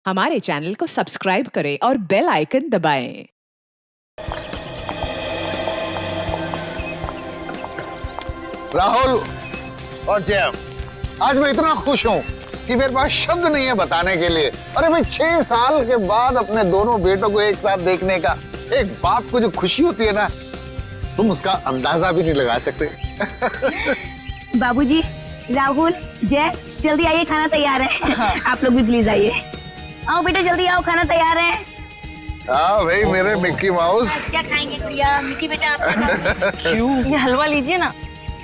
हमारे चैनल को सब्सक्राइब करें और बेल आइकन दबाएं। राहुल और जय, आज मैं इतना खुश हूँ कि मेरे पास शब्द नहीं है बताने के लिए। अरे भाई 6 साल के बाद अपने दोनों बेटों को एक साथ देखने का, एक बाप को जो खुशी होती है ना, तुम उसका अंदाजा भी नहीं लगा सकते। बाबूजी, राहुल, जय, जल्दी आइए, खाना तैयार है। आप लोग भी प्लीज आइए। आओ बेटा, जल्दी आओ, खाना तैयार है। हाँ भाई मेरे मिक्की माउस। क्या खाएंगे गुड़िया? मिक्की बेटा आप क्यों? ये हलवा लीजिए ना,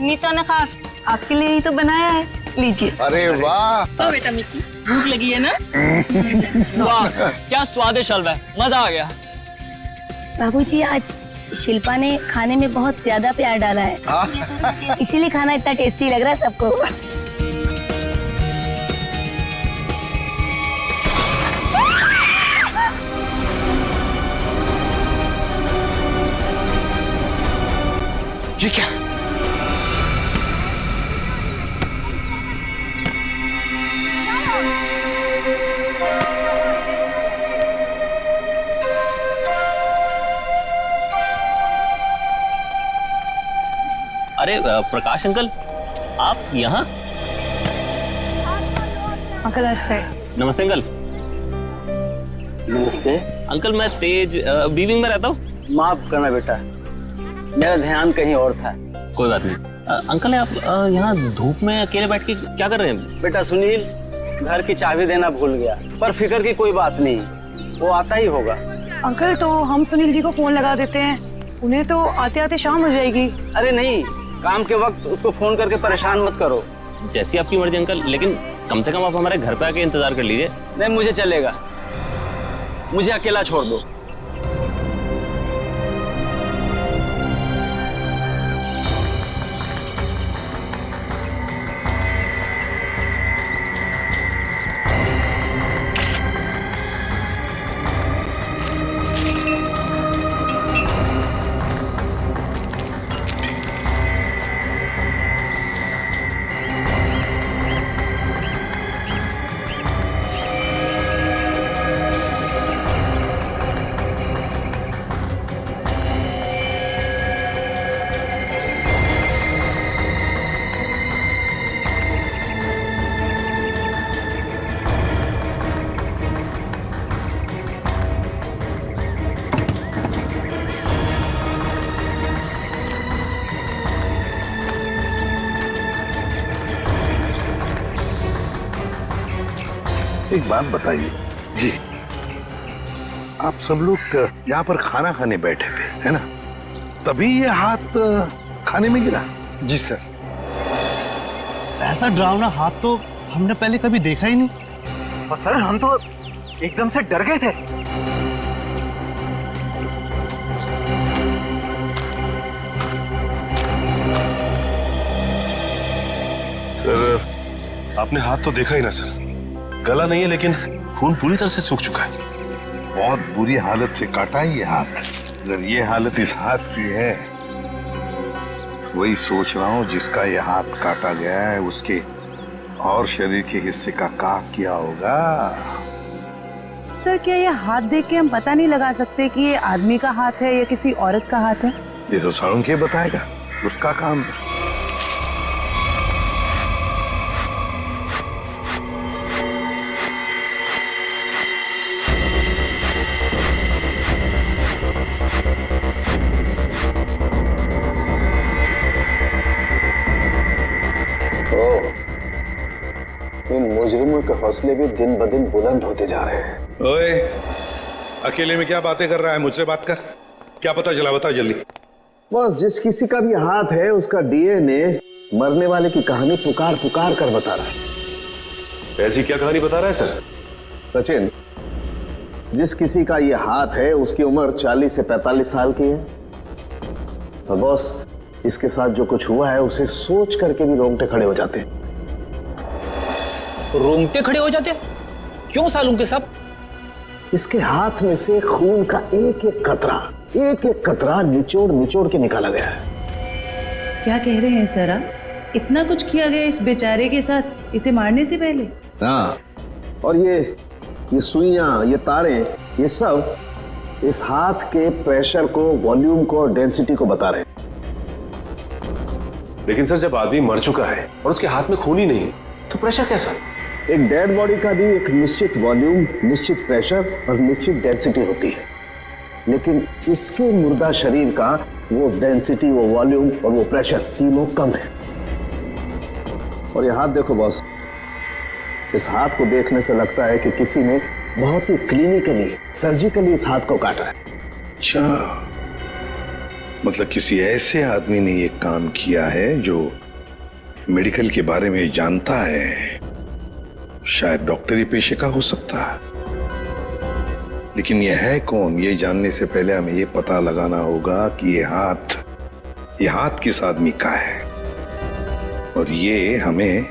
नीता ने खास आपके लिए ही तो बनाया है, लीजिए। अरे वाह। तो बेटा मिक्की, भूख लगी है ना? वाह क्या स्वादिष्ट हलवा है, मजा आ गया। बाबूजी, आज शिल्पा ने खाने में बहुत ज्यादा प्यार डाला है, इसीलिए खाना इतना टेस्टी लग रहा है सबको। ये क्या? अरे प्रकाश अंकल, आप यहाँ? अंकल नमस्ते। नमस्ते अंकल। नमस्ते। अंकल मैं तेज बीविंग में रहता हूँ। माफ करना बेटा, मेरा ध्यान कहीं और था। कोई बात नहीं। अंकल आप यहाँ धूप में अकेले बैठ के क्या कर रहे हैं? बेटा सुनील घर की चाबी देना भूल गया, पर फिक्र की कोई बात नहीं, वो आता ही होगा। अंकल तो हम सुनील जी को फोन लगा देते हैं, उन्हें तो आते आते शाम हो जाएगी। अरे नहीं, काम के वक्त उसको फोन करके परेशान मत करो। जैसी आपकी मर्जी अंकल, लेकिन कम से कम आप हमारे घर पे आके इंतजार कर लीजिए। नहीं मुझे चलेगा, मुझे अकेला छोड़ दो। एक बात बताइए जी, आप सब लोग यहाँ पर खाना खाने बैठे थे है ना, तभी ये हाथ खाने में गिरा? जी सर। ऐसा डरावना हाथ तो हमने पहले कभी देखा ही नहीं, और सर हम तो एकदम से डर गए थे। सर आपने हाथ तो देखा ही ना सर, गला नहीं है लेकिन खून पूरी तरह से सूख चुका है। बहुत बुरी हालत से काटा है ये हाथ। अगर ये हालत इस हाथ की है, वही सोच रहा हूँ जिसका ये हाथ काटा गया है उसके और शरीर के हिस्से का क्या किया होगा। सर क्या ये हाथ देख के हम पता नहीं लगा सकते कि ये आदमी का हाथ है या किसी औरत का हाथ है? ये तो साळुंखे बताएगा, उसका काम है। इन मुजरिमों के हौसले भी दिन ब दिन बुलंद होते जा रहे हैं। ओए, अकेले में क्या बातें कर रहा है? मुझसे बात कर। क्या पता चला, बताओ जल्दी। बस जिस किसी का भी हाथ है उसका डीएनए मरने वाले की कहानी पुकार पुकार कर बता रहा है। ऐसी क्या कहानी बता रहा है सर? सचिन, जिस किसी का ये हाथ है उसकी उम्र 40 से 45 साल की है, और बॉस इसके साथ जो कुछ हुआ है उसे सोच करके भी रोंगटे खड़े हो जाते हैं। रोंगटे खड़े हो जाते? क्यों सालूंके साहब? इसके हाथ में से खून का एक एक कतरा निचोड़ निचोड़ के निकाला गया है। क्या कह रहे हैं सर आप? इतना कुछ किया गया इस बेचारे के साथ इसे मारने से पहले? हाँ, और ये सुइयां, ये तारे, ये सब इस हाथ के प्रेशर को, वॉल्यूम को और डेंसिटी को बता रहे हैं। लेकिन सर जब आदमी मर चुका है और उसके हाथ में खून ही नहीं है तो प्रेशर कैसा? एक डेड बॉडी का भी एक निश्चित वॉल्यूम, निश्चित प्रेशर और निश्चित डेंसिटी होती है, लेकिन इसके मुर्दा शरीर का वो डेंसिटी, वो वॉल्यूम और वो प्रेशर तीनों कम है। और ये हाथ देखो बॉस, इस हाथ को देखने से लगता है कि किसी ने बहुत ही क्लिनिकली, सर्जिकली इस हाथ को काटा है। अच्छा, मतलब किसी ऐसे आदमी ने ये काम किया है जो मेडिकल के बारे में जानता है, शायद डॉक्टरी पेशे का हो सकता है। लेकिन ये है कौन, ये जानने से पहले हमें ये पता लगाना होगा कि ये हाथ किस आदमी का है, और ये हमें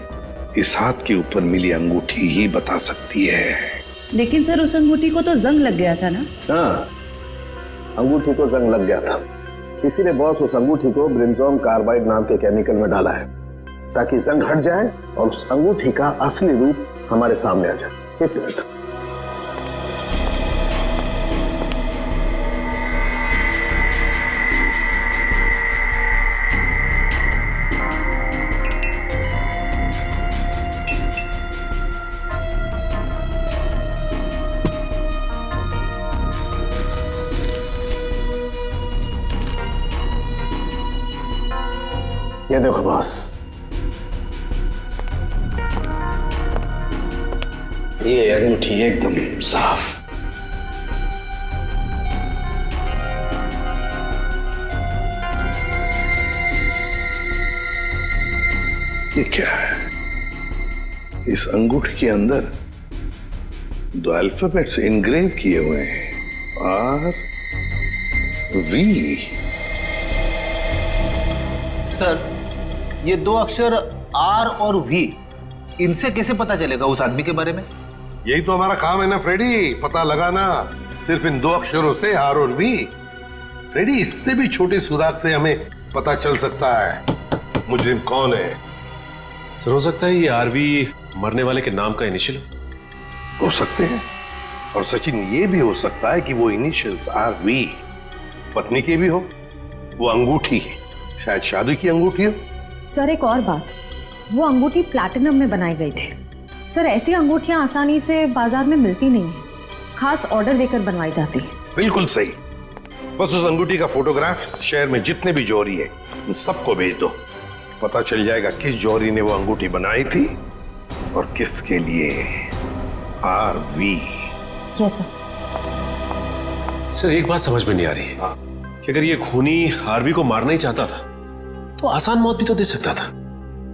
इस हाथ के ऊपर मिली अंगूठी ही बता सकती है। लेकिन सर उस अंगूठी को तो जंग लग गया था ना? हाँ, अंगूठी को जंग लग गया था, इसीलिए बॉस उस अंगूठी को ब्रिंजोन कार्बाइड नाम के केमिकल में डाला है ताकि जंग हट जाए और उस अंगूठी का असली रूप हमारे सामने आ जाए। एक मिनट। ये देखो बॉस, ये अंगूठी एकदम साफ। ये क्या है? इस अंगूठी के अंदर दो अल्फाबेट्स इनग्रेव किए हुए हैं, आर वी। सर ये दो अक्षर आर और वी, इनसे कैसे पता चलेगा उस आदमी के बारे में? यही तो हमारा काम है ना फ्रेडी, पता लगाना सिर्फ इन दो अक्षरों से, आर और वी। फ्रेडी, इससे भी छोटे सुराग से हमें पता चल सकता है मुजरिम कौन है। सर हो सकता है ये आरवी मरने वाले के नाम का इनिशियल हो सकते हैं, और सचिन ये भी हो सकता है कि वो इनिशियल्स आर वी पत्नी के भी हो। वो अंगूठी शायद शादी की अंगूठी हो। सर एक और बात, वो अंगूठी प्लैटिनम में बनाई गई थी। सर ऐसी अंगूठियां आसानी से बाजार में मिलती नहीं है, खास ऑर्डर देकर बनवाई जाती है। बिल्कुल सही। बस उस अंगूठी का फोटोग्राफ शहर में जितने भी जौहरी है उन सबको भेज दो, पता चल जाएगा किस जौहरी ने वो अंगूठी बनाई थी और किसके लिए। Are we. Yes sir. Sir एक बात समझ में नहीं आ रही कि अगर ये खूनी आरवी को मारना ही चाहता था तो आसान मौत भी तो दे सकता था,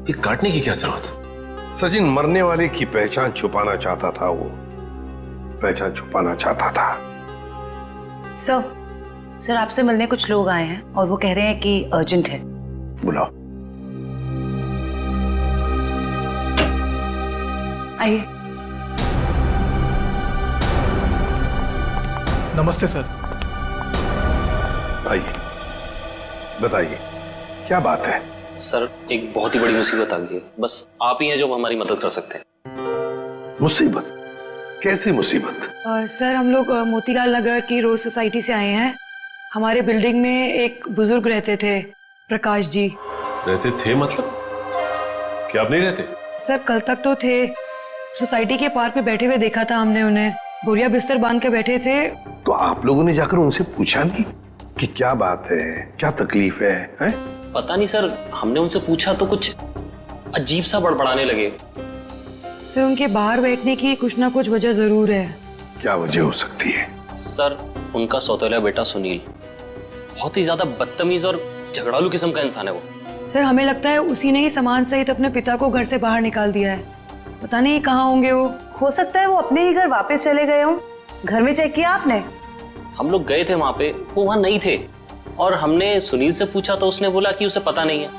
ये काटने की क्या जरूरत? सचिन मरने वाले की पहचान छुपाना चाहता था, वो पहचान छुपाना चाहता था। सर आपसे मिलने कुछ लोग आए हैं और वो कह रहे हैं कि अर्जेंट है। बुलाओ। आइए। नमस्ते सर। आइए, बताइए क्या बात है? सर एक बहुत ही बड़ी मुसीबत आ गई है, बस आप ही हैं जो हमारी मदद कर सकते हैं। मुसीबत? कैसी मुसीबत? सर हम लोग मोतीलाल नगर की रोज सोसाइटी से आए हैं। हमारे बिल्डिंग में एक बुजुर्ग रहते थे, प्रकाश जी। रहते थे मतलब? क्या आप नहीं रहते? सर कल तक तो थे, सोसाइटी के पार्क में बैठे हुए देखा था हमने उन्हें, बोरिया बिस्तर बांध के बैठे थे। तो आप लोगों ने जाकर उनसे पूछा नहीं कि क्या बात है, क्या तकलीफ है, हैं? पता नहीं सर, हमने उनसे पूछा तो कुछ अजीब सा बड़बड़ाने लगे। सर उनके बाहर बैठने की कुछ ना कुछ वजह जरूर है। क्या वजह हो सकती है? सर उनका सौतेला बेटा सुनील बहुत ही ज्यादा बदतमीज और झगड़ालू किस्म का इंसान है वो। सर हमें लगता है उसी ने ही सामान सहित अपने पिता को घर से बाहर निकाल दिया है। पता नहीं कहाँ होंगे वो। हो सकता है वो अपने ही घर वापस चले गए हों। घर में चेक किया आपने? हम लोग गए थे वहां पे, वो वहां नहीं थे, और हमने सुनील से पूछा तो उसने बोला कि उसे पता नहीं है।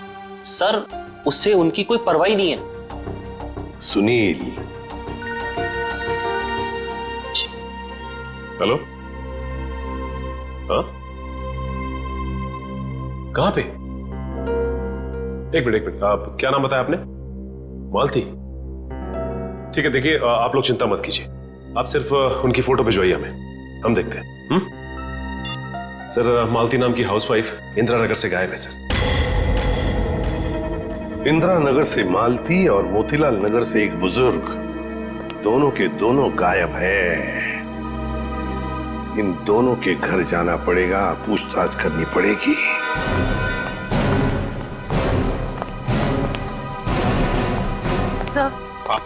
सर उससे उनकी कोई परवाह नहीं है। सुनील? हेलो, हाँ कहाँ पे? एक मिनट, आप क्या नाम बताया आपने? मालती? ठीक है, देखिए आप लोग चिंता मत कीजिए, आप सिर्फ उनकी फोटो भिजवाइए हमें, हम देखते हैं। सर मालती नाम की हाउसवाइफ इंदिरा नगर से गायब है सर। इंदिरा नगर से मालती और मोतीलाल नगर से एक बुजुर्ग, दोनों के दोनों गायब है। इन दोनों के घर जाना पड़ेगा, पूछताछ करनी पड़ेगी। सर,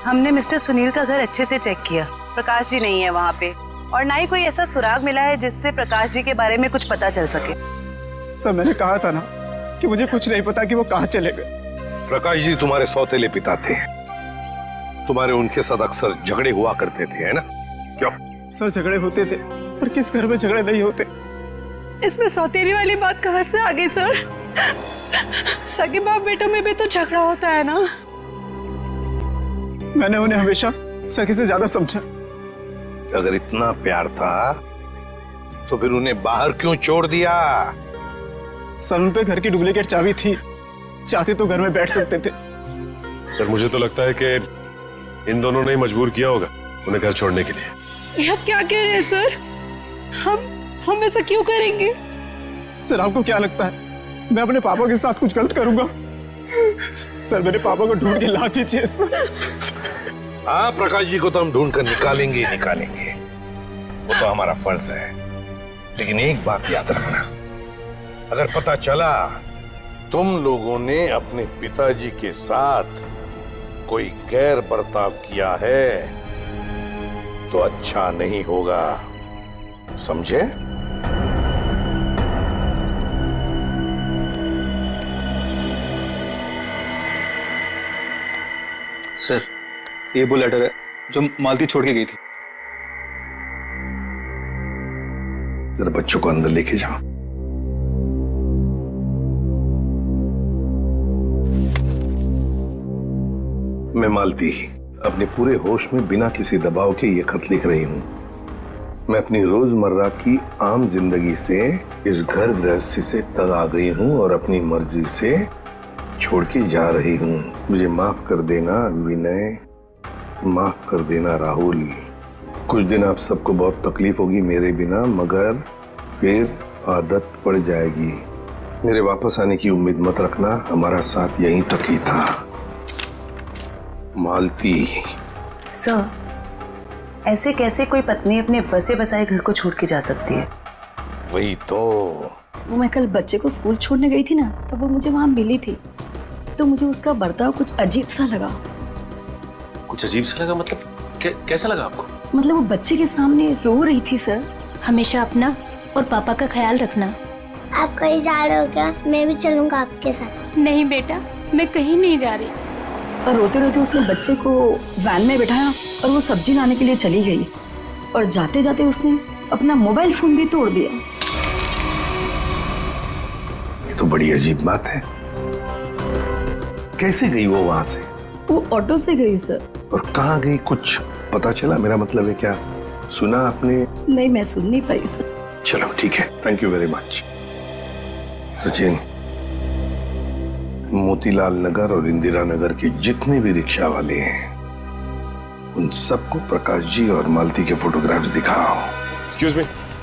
हमने मिस्टर सुनील का घर अच्छे से चेक किया। प्रकाश जी नहीं है वहाँ पे, और ना ही कोई ऐसा सुराग मिला है जिससे प्रकाश जी के बारे में कुछ पता चल सके। सर मैंने कहा था ना कि मुझे कुछ नहीं पता कि वो कहाँ चले गए। प्रकाश जी तुम्हारे सौतेले पिता थे, तुम्हारे उनके साथ अक्सर झगड़े हुआ करते थे, है ना? क्यों? सर झगड़े होते थे, पर किस घर में झगड़े नहीं होते। इसमें सौतेली वाली बात कहाँ से आ गई सर? सगे बाप बेटों में भी तो झगड़ा होता है ना। मैंने उन्हें हमेशा सखी से ज्यादा समझा। अगर इतना प्यार था तो फिर उन्हें बाहर क्यों छोड़ दिया? सर उन पे घर की डुप्लीकेट चाबी थी, चाहते तो घर में बैठ सकते थे। सर मुझे तो लगता है कि इन दोनों ने ही मजबूर किया होगा उन्हें घर छोड़ने के लिए। ये आप क्या कह रहे हैं सर? हम ऐसा क्यों करेंगे? सर आपको क्या लगता है मैं अपने पापा के साथ कुछ गलत करूंगा? सर मेरे पापा को ढूंढ के ला दीजिए। हाँ, प्रकाश जी को तो हम ढूंढ कर निकालेंगे ही निकालेंगे, वो तो हमारा फर्ज है। लेकिन एक बात याद रखना, अगर पता चला तुम लोगों ने अपने पिताजी के साथ कोई गैर बर्ताव किया है तो अच्छा नहीं होगा, समझे? सर ये वो लेटर है जो मालती छोड़ के गई थी। जरा बच्चों को अंदर लेके जाओ। मैं मालती अपने पूरे होश में बिना किसी दबाव के ये खत लिख रही हूं। मैं अपनी रोजमर्रा की आम जिंदगी से इस घर गृहस्थी से तंग आ गई हूं और अपनी मर्जी से छोड़ के जा रही हूं। मुझे माफ कर देना विनय, माफ कर देना राहुल। कुछ दिन आप सबको बहुत तकलीफ होगी मेरे बिना, मगर फिर आदत पड़ जाएगी। मेरे वापस आने की उम्मीद मत रखना, हमारा साथ यहीं तक ही था। मालती। सर ऐसे कैसे कोई पत्नी अपने बसे बसाए घर को छोड़ के जा सकती है? वही तो। वो मैं कल बच्चे को स्कूल छोड़ने गई थी ना, तब वो मुझे वहां मिली थी, तो मुझे उसका बर्ताव कुछ अजीब सा लगा। कुछ अजीब सा लगा मतलब? कैसा लगा आपको? मतलब वो बच्चे के सामने रो रही थी। सर हमेशा अपना और पापा का ख्याल रखना। आप कहीं जा रहे हो क्या? मैं भी चलूंगा आपके साथ। नहीं बेटा, मैं कहीं नहीं जा रही। और रोते रोते उसने बच्चे को वैन में बैठाया और वो सब्जी लाने के लिए चली गई, और जाते जाते उसने अपना मोबाइल फोन भी तोड़ दिया। ये तो बड़ी अजीब बात है। कैसे गई वो वहां से? वो ऑटो से गई सर। और कहाँ गई कुछ पता चला? मेरा मतलब है क्या सुना आपने? नहीं, मैं सुन नहीं पाई सर। चलो ठीक है, thank you very much. Sachin, Motilal Nagar और इंदिरा नगर के जितने भी रिक्शा वाले हैं उन सबको प्रकाश जी और मालती के फोटोग्राफ्स दिखाओ। एक्सक्यूज मी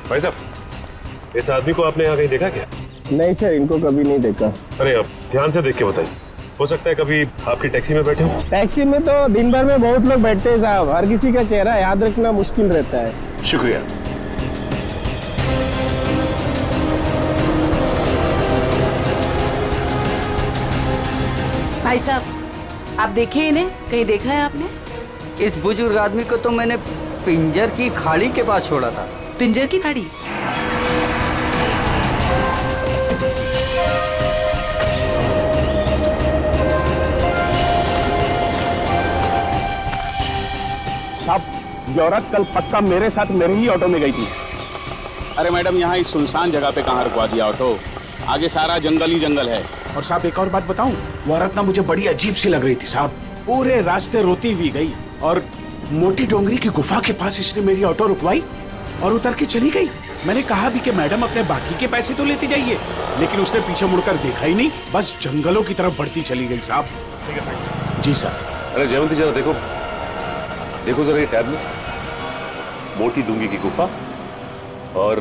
भाई साहब, इस आदमी को आपने यहाँ कहीं देखा क्या? नहीं सर, इनको कभी नहीं देखा। अरे अब ध्यान से देख के बताइए, हो सकता है कभी आपकी टैक्सी में बैठे हो। टैक्सी में तो दिन भर में बहुत लोग बैठते हैं साहब, हर किसी का चेहरा याद रखना मुश्किल रहता है। शुक्रिया। भाई साहब आप देखिए इन्हें, कहीं देखा है आपने? इस बुजुर्ग आदमी को तो मैंने पिंजर की खाड़ी के पास छोड़ा था। पिंजर की खाड़ी? साहब ये औरत कल पक्का मेरे साथ मेरे ही ऑटो में गई थी। अरे मैडम, यहाँ इस सुनसान जगह पे कहाँ रुकवा दिया ऑटो? आगे सारा जंगल ही जंगल है। और साहब एक और बात बताऊं, वो औरत ना मुझे बड़ी अजीब सी लग रही थी साहब। पूरे रास्ते रोती हुई गई और मोटी डोंगरी की गुफा के पास इसने मेरी ऑटो रुकवाई और उतर के चली गई। मैंने कहा भी कि मैडम अपने बाकी के पैसे तो लेते जाइए, लेकिन उसने पीछे मुड़कर देखा ही नहीं, बस जंगलों की तरफ बढ़ती चली गई साहब। ठीक है जी सर। अरे जयवंती जरा देखो, देखो जरा ये टैब में। मोटी डूंगी की गुफा और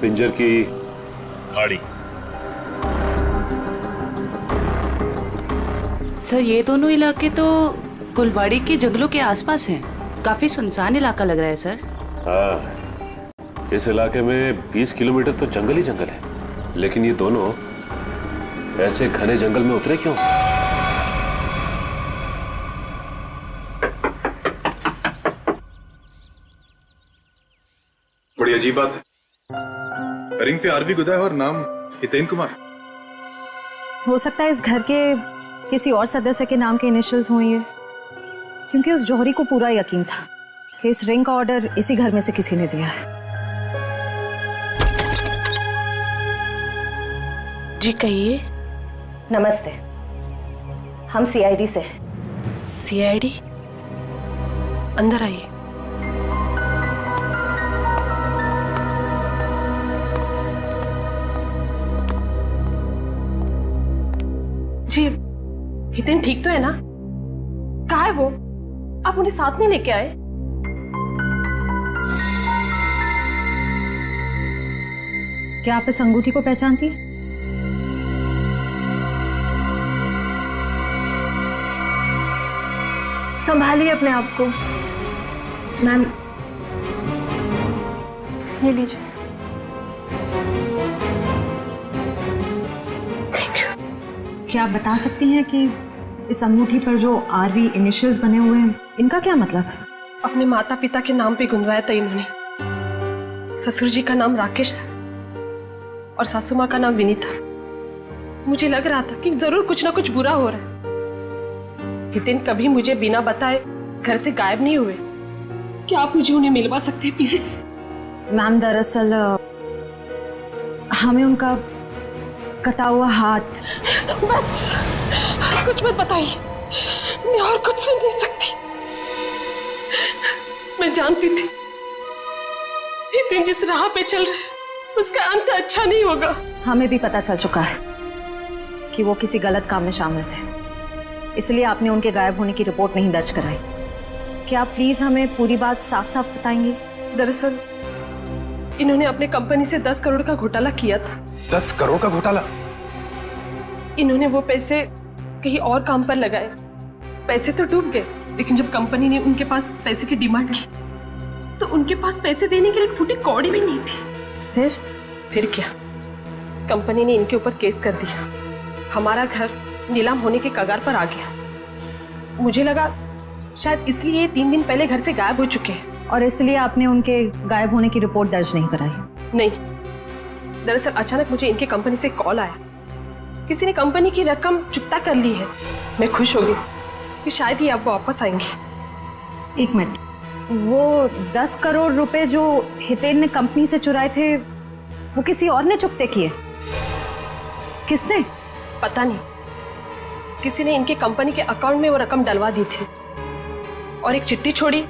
पिंजर की खाड़ी। सर ये दोनों इलाके तो कुलवाड़ी के जंगलों के आसपास हैं। काफी सुनसान इलाका लग रहा है सर। हाँ, इस इलाके में 20 किलोमीटर तो जंगल ही जंगल है, लेकिन ये दोनों ऐसे घने जंगल में उतरे क्यों? बड़ी अजीब बात है। रिंग पे आरवी गुदा है और नाम हितेन कुमार। हो सकता है इस घर के किसी और सदस्य के नाम के इनिशियल्स हों ये, क्योंकि उस जौहरी को पूरा यकीन था कि इस रिंग का ऑर्डर इसी घर में से किसी ने दिया है। जी कहिए। नमस्ते, हम सीआईडी से। सीआईडी? अंदर आइए। जी हितेन ठीक तो है ना? कहाँ है वो? आप उन्हें साथ नहीं लेके आए? क्या आप इस अंगूठी को पहचानती हैं? संभालिए अपने आप को। मैम ये लीजिए। क्या आप बता सकती हैं कि इस अंगूठी पर जो आरवी इनिशियल्स बने हुए हैं, इनका क्या मतलब है? अपने माता पिता के नाम पे गुंदवाया था इन्होंने। ससुर जी का नाम राकेश था और सासू माँ का नाम विनीता। मुझे लग रहा था कि जरूर कुछ ना कुछ बुरा हो रहा है। हितेन कभी मुझे बिना बताए घर से गायब नहीं हुए। क्या आप मुझे उन्हें मिलवा सकते हैं प्लीज? मैम दरअसल हमें उनका कटा हुआ हाथ। बस कुछ मत बताइए, मैं और कुछ सुन नहीं सकती। मैं जानती थी हितेन जिस राह पे चल रहे हैं उसका अंत अच्छा नहीं होगा। हमें भी पता चल चुका है कि वो किसी गलत काम में शामिल थे, इसलिए आपने उनके गायब होने की रिपोर्ट नहीं दर्ज कराई। क्या आप प्लीज हमें पूरी बात साफ साफ बताएंगी? दरअसल इन्होंने अपने कंपनी से 10 करोड़ का घोटाला किया था। 10 करोड़ का घोटाला? इन्होंने वो पैसे कहीं और काम पर लगाए। पैसे तो डूब गए, लेकिन जब कंपनी ने उनके पास पैसे की डिमांड की तो उनके पास पैसे देने के लिए एक फूटी कौड़ी भी नहीं थी। फिर क्या, कंपनी ने इनके ऊपर केस कर दिया। हमारा घर नीलाम होने के कगार पर आ गया। मुझे लगा शायद इसलिए ये 3 दिन पहले घर से गायब हो चुके हैं। और इसलिए आपने उनके गायब होने की रिपोर्ट दर्ज नहीं कराई? नहीं, दरअसल अचानक मुझे इनके कंपनी से कॉल आया। किसी ने कंपनी की रकम चुकता कर ली है। मैं खुश हो गई कि शायद ही अब वापस आएंगे। एक मिनट, वो 10 करोड़ रुपए जो हितेन ने कंपनी से चुराए थे वो किसी और ने चुकते किए? किसने? पता नहीं, किसी ने इनके कंपनी के अकाउंट में वो रकम डलवा दी थी और एक चिट्ठी छोड़ी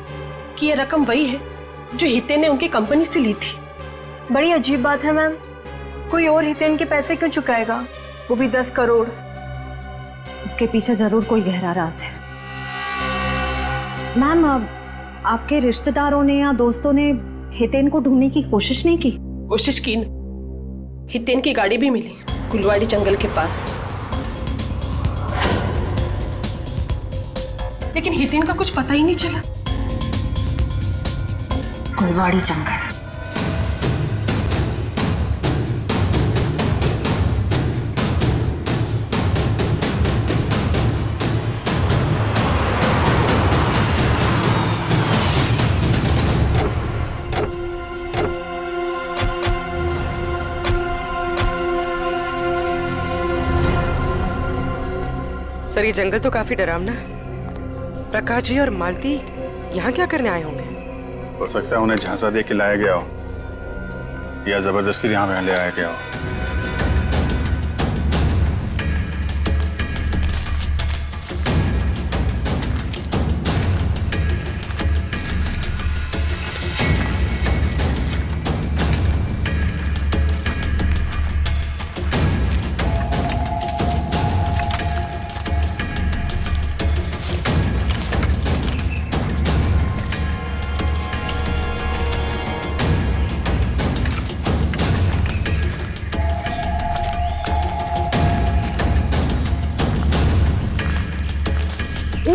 कि ये रकम वही है जो हितेन ने उनकी कंपनी से ली थी। बड़ी अजीब बात है मैम, कोई और हितेन के पैसे क्यों चुकाएगा, वो भी 10 करोड़? इसके पीछे जरूर कोई गहरा राज है। मैम, आपके रिश्तेदारों ने या दोस्तों ने हितेन को ढूंढने की कोशिश नहीं की? कोशिश की न, हितेन की गाड़ी भी मिली कुलवाड़ी जंगल के पास, लेकिन हितेन का कुछ पता ही नहीं चला। कुलवाड़ी जंगल। सर ये जंगल तो काफी डरावना है। प्रकाश जी और मालती यहाँ क्या करने आए होंगे? हो सकता है उन्हें झांसा दे के लाया गया हो या जबरदस्ती यहाँ ले आया गया हो।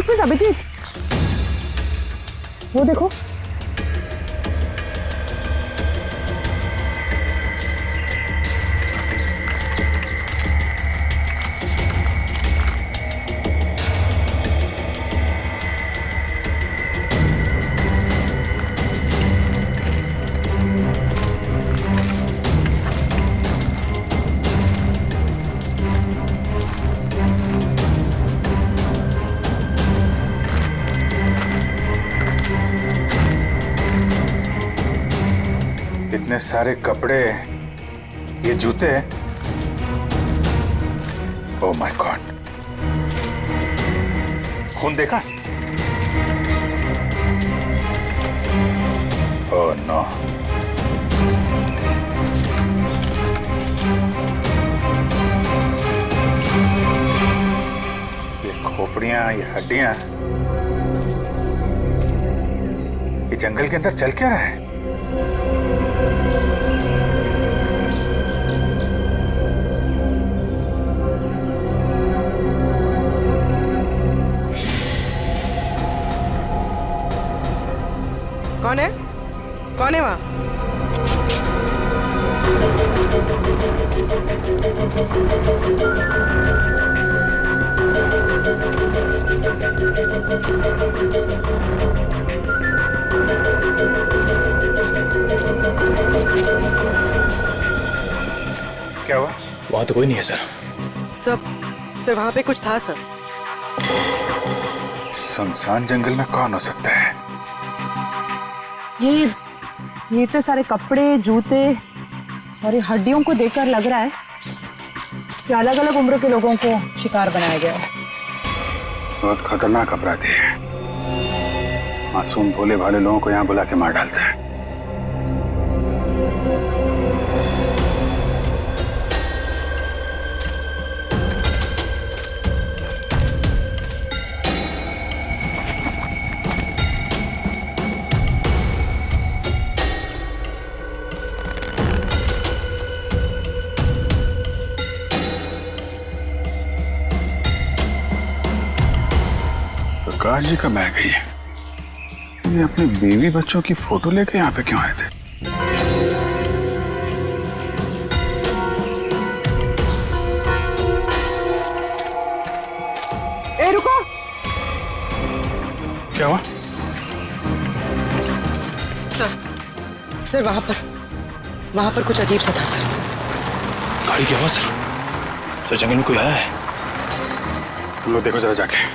मिनट अभिजीत, वो देखो। इतने सारे कपड़े, ये जूते, ओह माय गॉड, खून देखा? Oh no. ये खोपड़ियां, ये हड्डियां, ये जंगल के अंदर चल क्या रहा है? कौन है? कौन है वहां? क्या हुआ? वहां तो कोई नहीं है सर। सर वहां पे कुछ था सर। सुनसान जंगल में कौन हो सकता है? ये तो सारे कपड़े, जूते और ये हड्डियों को देखकर लग रहा है कि अलग अलग उम्र के लोगों को शिकार बनाया गया है। बहुत खतरनाक अपराधी है। मासूम भोले भाले लोगों को यहाँ बुला के मार डालता है। प्रकाश जी का बैग है ये अपने बीवी बच्चों की फोटो लेके यहाँ पे क्यों आए थे? ए रुको। क्या हुआ? सर वहां पर कुछ अजीब सा था सर। गाड़ी की आवाज सर। सर जंगल में कोई आया है। तुम लोग देखो जरा जाके।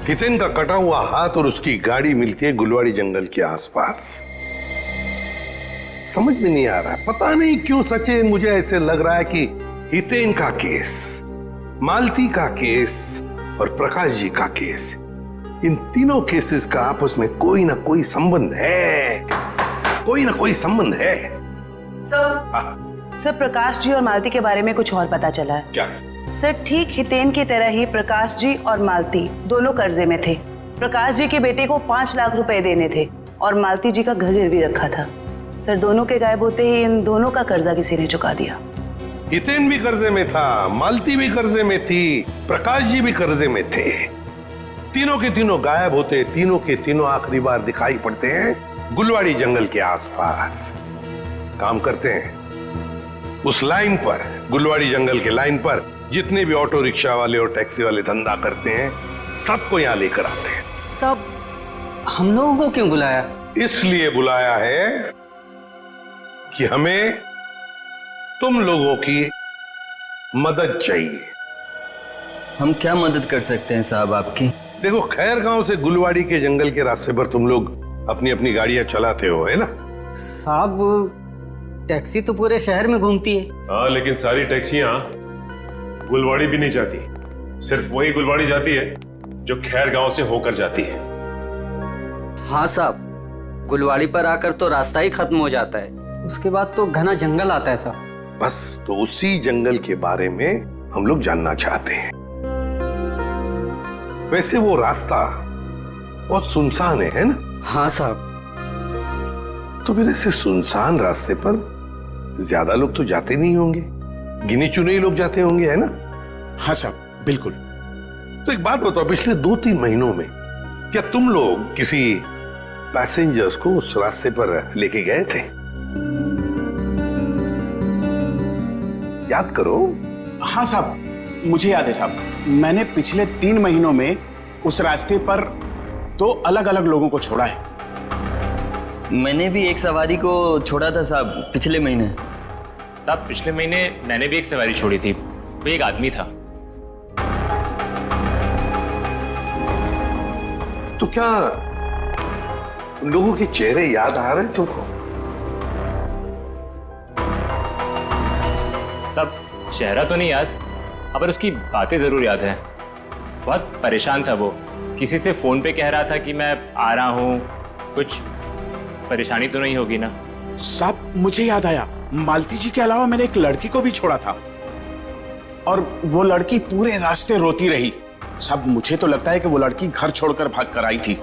हितेन का कटा हुआ हाथ और उसकी गाड़ी मिलती है गुलवाड़ी जंगल के आसपास। समझ में नहीं आ रहा है, पता नहीं क्यों सचिन, मुझे ऐसे लग रहा है कि हितेन का केस, मालती का केस और प्रकाश जी का केस, इन तीनों केसेस का आपस में कोई ना कोई संबंध है, कोई ना कोई संबंध है। सर प्रकाश जी और मालती के बारे में कुछ और पता चला है। क्या? सर ठीक हितेन की तरह ही प्रकाश जी और मालती दोनों कर्जे में थे। प्रकाश जी के बेटे को 5 लाख रुपए देने थे और मालती जी का घर गिरवी रखा था। सर दोनों के गायब होते ही इन दोनों का कर्जा किसी ने चुका दिया। हितेन भी कर्जे में था, मालती भी कर्जे में थी, प्रकाश जी भी कर्जे में थे। तीनों के तीनों गायब होते, तीनों के तीनों आखिरी बार दिखाई पड़ते हैं गुलवाड़ी जंगल के आसपास। काम करते हैं उस लाइन पर, गुलवाड़ी जंगल के लाइन पर जितने भी ऑटो रिक्शा वाले और टैक्सी वाले धंधा करते हैं, सबको यहां लेकर आते हैं। सब हम लोगों को क्यों बुलाया? इसलिए बुलाया है कि हमें तुम लोगों की मदद चाहिए। हम क्या मदद कर सकते हैं साहब आपकी? देखो, खैर गांव से गुलवाड़ी के जंगल के रास्ते पर तुम लोग अपनी अपनी गाड़ियां चलाते हो, है ना? साहब टैक्सी तो पूरे शहर में घूमती है। हाँ, लेकिन सारी टैक्सियां गुलवाड़ी भी नहीं जाती। सिर्फ वही गुलवाड़ी जाती है जो खैर गांव से होकर जाती है। हाँ साहब, गुलवाड़ी पर आकर तो रास्ता ही खत्म हो जाता है, उसके बाद तो घना जंगल आता है साहब। बस तो उसी जंगल के बारे में हम लोग जानना चाहते हैं। वैसे वो रास्ता बहुत सुनसान है ना? हाँ साहब। तो फिर ऐसे सुनसान रास्ते पर ज्यादा लोग तो जाते नहीं होंगे, गिने चुने ही लोग जाते होंगे, है ना? हाँ साहब, बिल्कुल। तो एक बात बताओ, पिछले 2-3 महीनों में क्या तुम लोग किसी पैसेंजर्स को उस रास्ते पर लेके गए थे? याद करो। हाँ साहब, मुझे याद है साहब। मैंने पिछले 3 महीनों में उस रास्ते पर 2 अलग-अलग लोगों को छोड़ा है। मैंने भी एक सवारी को छोड़ा था साहब पिछले महीने। साहब पिछले महीने मैंने भी एक सवारी छोड़ी थी, वो एक आदमी था। तो क्या उन लोगों के चेहरे याद आ रहे तुमको? साहब चेहरा तो नहीं याद, पर उसकी बातें जरूर याद है। बहुत परेशान था वो, किसी से फोन पे कह रहा था कि मैं आ रहा हूँ, कुछ परेशानी तो नहीं होगी ना? साहब मुझे याद आया, मालती जी के अलावा मैंने एक लड़की को भी छोड़ा था और वो लड़की पूरे रास्ते रोती रही। साहब मुझे तो लगता है कि वो लड़की घर छोड़कर भाग कर आई थी।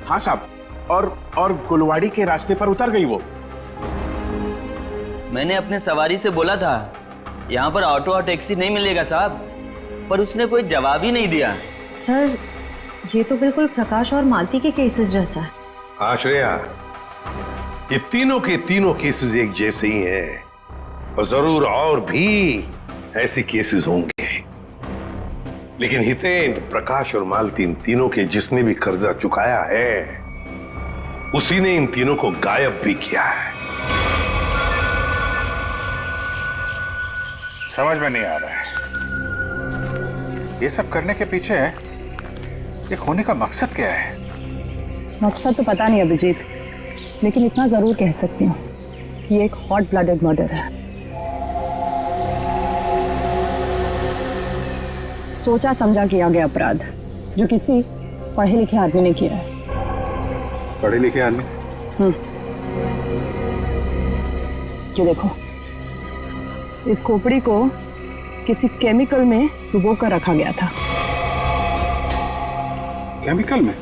हाँ साहब, और गुलवाड़ी के रास्ते पर उतर गई वो। मैंने अपने सवारी से बोला था यहाँ पर ऑटो और टैक्सी नहीं मिलेगा साहब, पर उसने कोई जवाब ही नहीं दिया। सर ये तो बिल्कुल प्रकाश और मालती के केसेस जैसा है। हाँ श्रेया, ये तीनों के तीनों केसेस एक जैसे ही हैं और जरूर और भी ऐसे केसेस होंगे। लेकिन हितेन, प्रकाश और मालती, इन तीनों के जिसने भी कर्जा चुकाया है उसी ने इन तीनों को गायब भी किया है। समझ में नहीं आ रहा है ये सब करने के पीछे ये खोने का मकसद क्या है? मकसद तो पता नहीं अभिजीत, लेकिन इतना जरूर कह सकती हूँ कि ये एक हॉट ब्लडेड मर्डर है। सोचा समझा किया गया अपराध जो किसी पढ़े लिखे आदमी ने किया है। पढ़े लिखे आदमी? ये देखो, इस खोपड़ी को किसी केमिकल में डुबो कर रखा गया था। केमिकल में?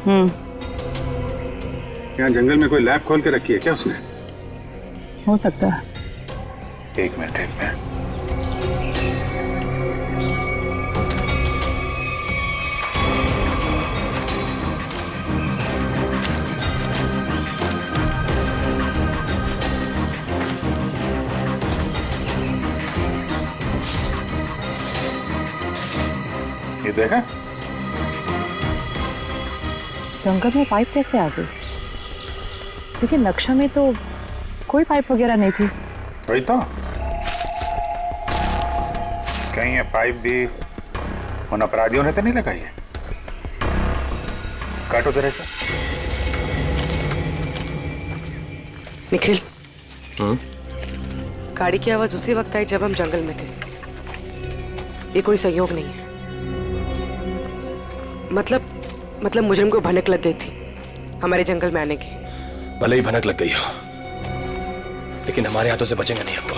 क्या जंगल में कोई लैब खोल के रखी है क्या उसने? हो सकता है। एक मिनट। ये देखा? जंगल में पाइप कैसे आ गई? लेकिन नक्शा में तो कोई पाइप वगैरह नहीं थी। वही तो, कहीं ये पाइप भी उन अपराधियों ने तो नहीं लगाई है? काटो जरा से। निखिल, गाड़ी की आवाज उसी वक्त आई जब हम जंगल में थे। ये कोई संयोग नहीं है। मतलब मुजरिम को भनक लग गई थी हमारे जंगल में आने की। भले ही भनक लग गई हो, लेकिन हमारे हाथों से बचेंगे नहीं आपको।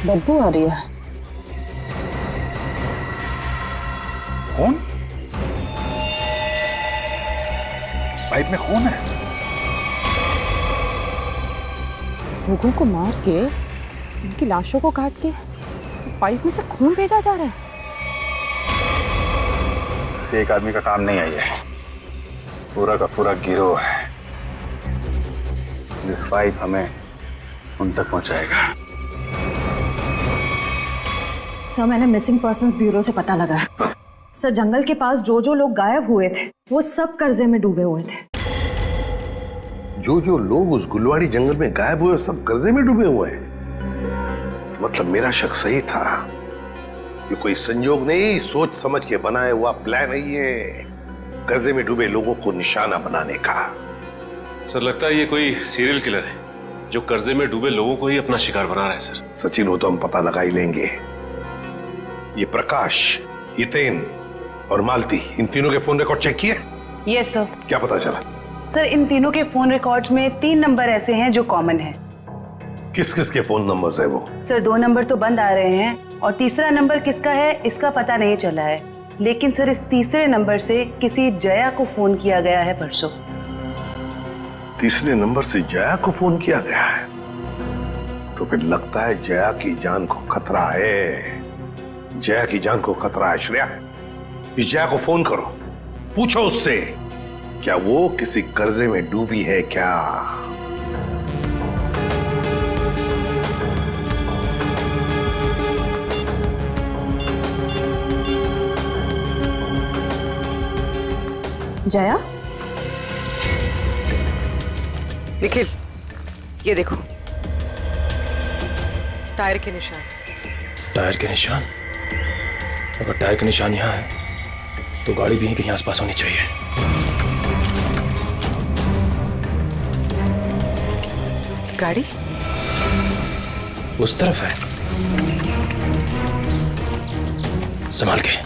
बदबू आ रही है। खून? पाइप में खून है? लोगों को मार के, उनकी लाशों को काट के इस पाइप में से खून भेजा जा रहा है। इसे एक आदमी का काम नहीं है, ये पूरा का पूरा गिरोह है। ये पाइप हमें उन तक पहुंचाएगा। सर मैंने मिसिंग पर्सन्स ब्यूरो से पता लगा। सर जंगल के पास जो जो लोग गायब हुए थे वो सब कर्जे में डूबे हुए थे। जो जो लोग उस गुलवाड़ी जंगल में गायब हुए सब कर्जे में डूबे हुए हैं। मतलब मेरा शक सही था। ये कोई संयोग नहीं, सोच समझ के बनाया हुआ प्लान है ये, कर्जे में डूबे लोगों को निशाना बनाने का। सर लगता है ये कोई सीरियल किलर है जो कर्जे में डूबे लोगों को ही अपना शिकार बना रहा है। सर सचिन हो तो हम पता लगा ही लेंगे। ये प्रकाश, हितेन और मालती, इन तीनों के फोन रिकॉर्ड चेक किए? Yes sir. क्या पता चला? सर इन तीनों के फोन रिकॉर्ड्स में 3 नंबर ऐसे हैं जो कॉमन हैं। किस किस के फोन नंबर्स है वो? सर 2 नंबर तो बंद आ रहे हैं और तीसरा नंबर किसका है इसका पता नहीं चला है, लेकिन सर इस तीसरे नंबर से किसी जया को फोन किया गया है परसों। तीसरे नंबर से जया को फोन किया गया है? तो फिर लगता है जया की जान को खतरा है। जया की जान को खतरा है। श्रेया, इस जया को फोन करो, पूछो उससे क्या वो किसी कर्जे में डूबी है क्या। जया, निखिल ये देखो टायर के निशान। टायर के निशान? अगर टायर के निशान यहाँ है तो गाड़ी भी यहीं कहीं आसपास होनी चाहिए। गाड़ी उस तरफ है, संभाल के।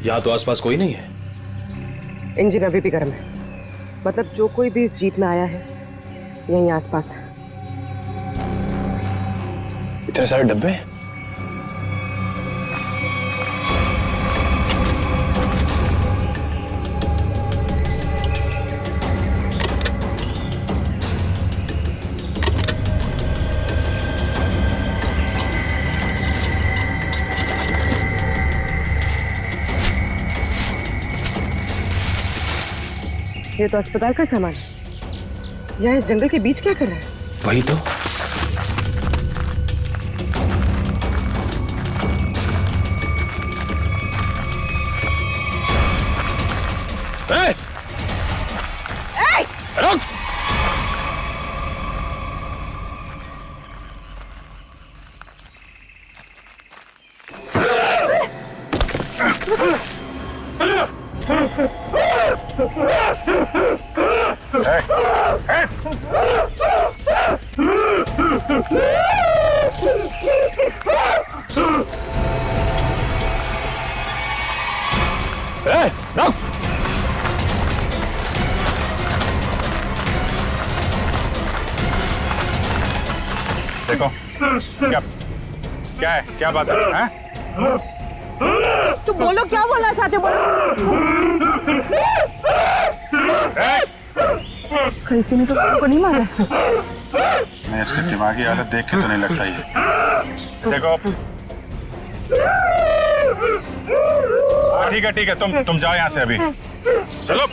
यहाँ तो आसपास कोई नहीं है। इंजन अभी भी गर्म है, मतलब जो कोई भी इस जीप में आया है यहीं आसपास है। इतने सारे डब्बे? ये तो अस्पताल का सामान है, यहाँ इस जंगल के बीच क्या कर रहा है? वही तो। रुक! देखो क्या क्या है, क्या बात है? तो बोलो क्या बोलना चाहते हो? कैसे नहीं तो नहीं मारा? मैं इसकी दिमागी हालत देख के तो नहीं लगता ये। देखो ठीक है तुम जाओ यहाँ से अभी। चलो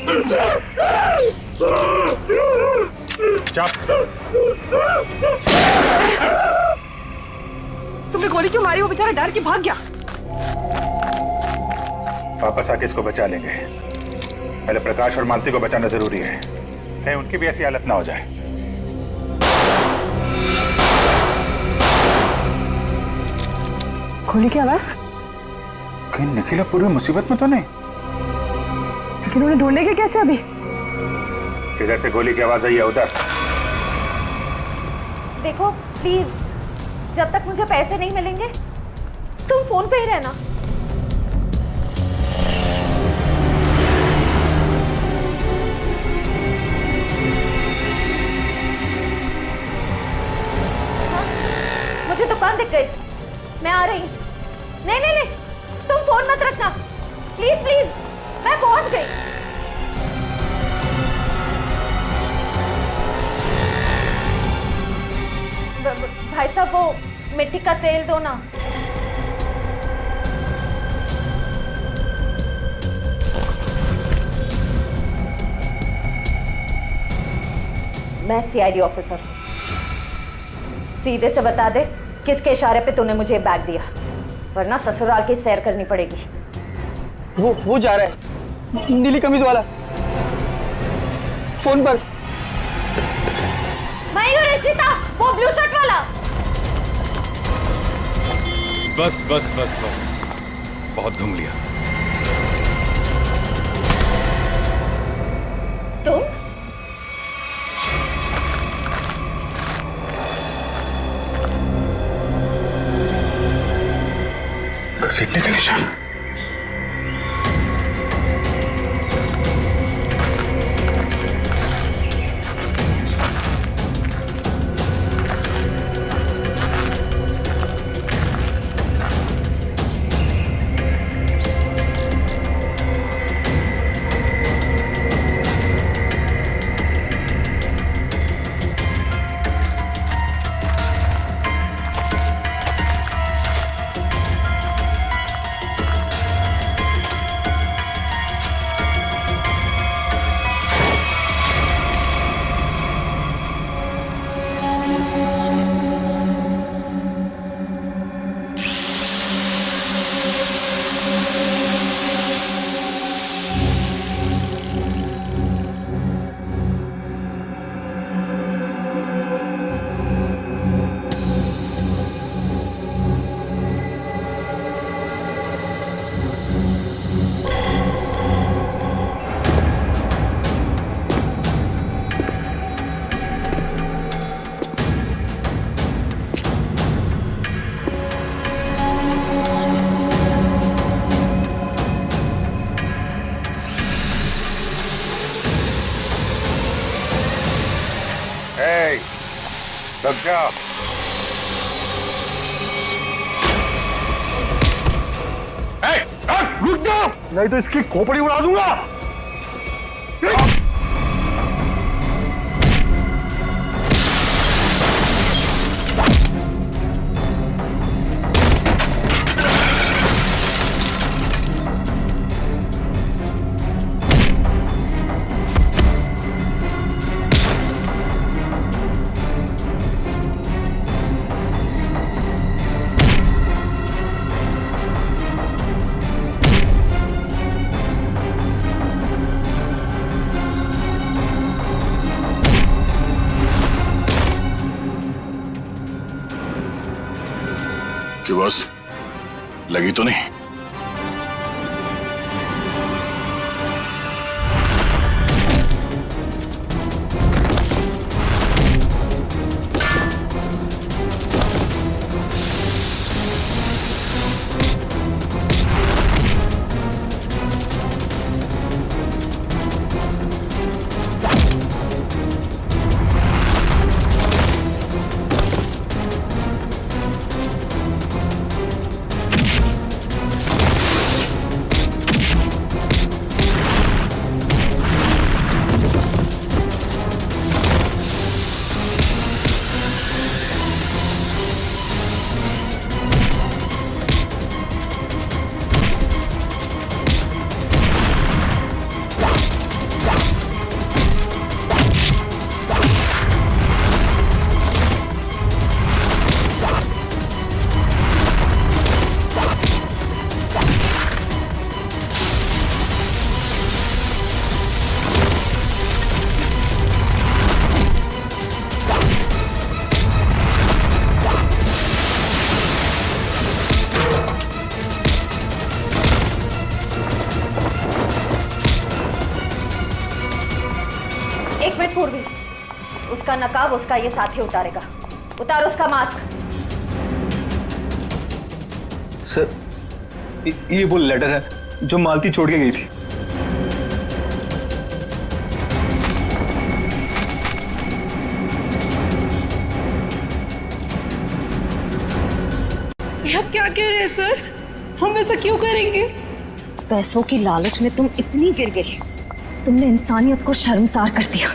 तुमने गोली क्यों मारी? वो बेचारा डर के भाग गया। वापस आके इसको बचा लेंगे। पहले प्रकाश और मालती को बचाना जरूरी है, कहीं उनकी भी ऐसी हालत ना हो जाए। गोली की आवाज? कहीं निखिला पूरी मुसीबत में तो नहीं? लेकिन उन्हें ढूंढेंगे कैसे अभी? जिधर से गोली की आवाज आई है उधर। देखो प्लीज, जब तक मुझे पैसे नहीं मिलेंगे तुम फोन पे ही रहना। मुझे दुकान दिख गई, मैं आ रही। नहीं, तुम फोन मत रखना प्लीज प्लीज, मैं पहुंच गई। भाई साहब वो मिट्टी का तेल दो ना। मैं सीआईडी ऑफिसर हूँ। सीधे से बता दे किसके इशारे पे तूने मुझे बैग दिया, वरना ससुराल की सैर करनी पड़ेगी। वो जा रहा है, नीली कमीज वाला, फोन पर। मैं हूँ रिशिता, वो ब्लू शर्ट वाला। बस बस बस बस, बहुत घूम लिया। तुम घसीटने के निशान। लग जा। रुक जाओ, नहीं तो इसकी खोपड़ी उड़ा दूंगा। कि बस लगी तो नहीं? एक मिनट पूर्वी, उसका नकाब उसका ये साथी उतारेगा। उतार उसका मास्क। सर ये वो लेटर है जो मालती छोड़ के गई थी। आप क्या कह रहे हैं सर? हम ऐसा क्यों करेंगे? पैसों की लालच में तुम इतनी गिर गई, तुमने इंसानियत को शर्मसार कर दिया।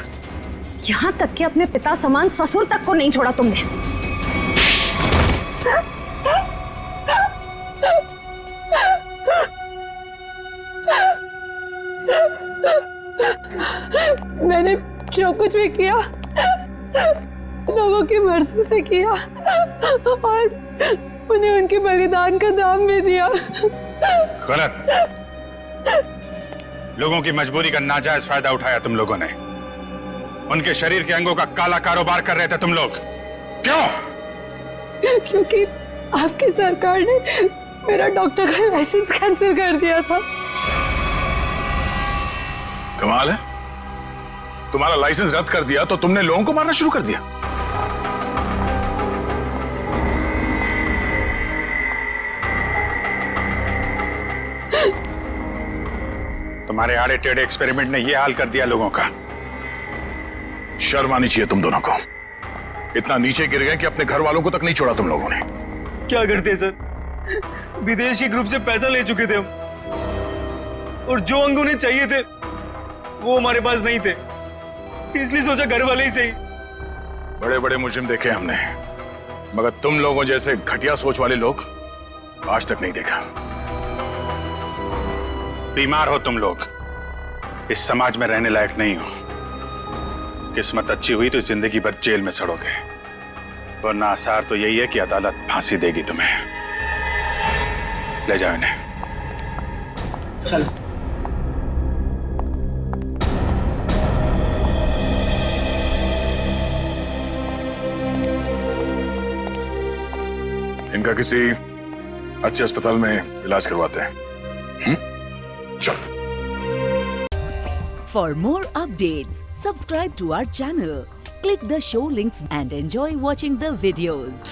यहाँ तक कि अपने पिता समान ससुर तक को नहीं छोड़ा तुमने। मैंने जो कुछ भी किया लोगों की मर्जी से किया और उन्हें उनके बलिदान का दाम भी दिया। गलत। लोगों की मजबूरी का नाजायज फायदा उठाया तुम लोगों ने। उनके शरीर के अंगों का काला कारोबार कर रहे थे तुम लोग। क्यों? क्योंकि आपकी सरकार ने मेरा डॉक्टर का लाइसेंस कैंसिल कर दिया था। कमाल है, तुम्हारा लाइसेंस रद्द कर दिया तो तुमने लोगों को मारना शुरू कर दिया। तुम्हारे आड़े टेढ़े एक्सपेरिमेंट ने यह हाल कर दिया लोगों का। शर्म आनी चाहिए तुम दोनों को। इतना नीचे गिर गए कि अपने घर वालों को तक नहीं छोड़ा तुम लोगों ने। क्या करते सर, विदेशी ग्रुप से पैसा ले चुके थे हम, और जो अंग उन्हें चाहिए थे वो हमारे पास नहीं थे, इसलिए सोचा घर वाले ही सही। बड़े बड़े मुजरिम देखे हमने, मगर तुम लोगों जैसे घटिया सोच वाले लोग आज तक नहीं देखा। बीमार हो तुम लोग, इस समाज में रहने लायक नहीं हो। किस्मत अच्छी हुई तो जिंदगी भर जेल में सड़ोगे, वरना आसार तो यही है कि अदालत फांसी देगी तुम्हें। ले जाओ इन्हें। चल। इनका किसी अच्छे अस्पताल में इलाज करवाते हैं। चल। For more updates, subscribe to our channel, click the show links and enjoy watching the videos.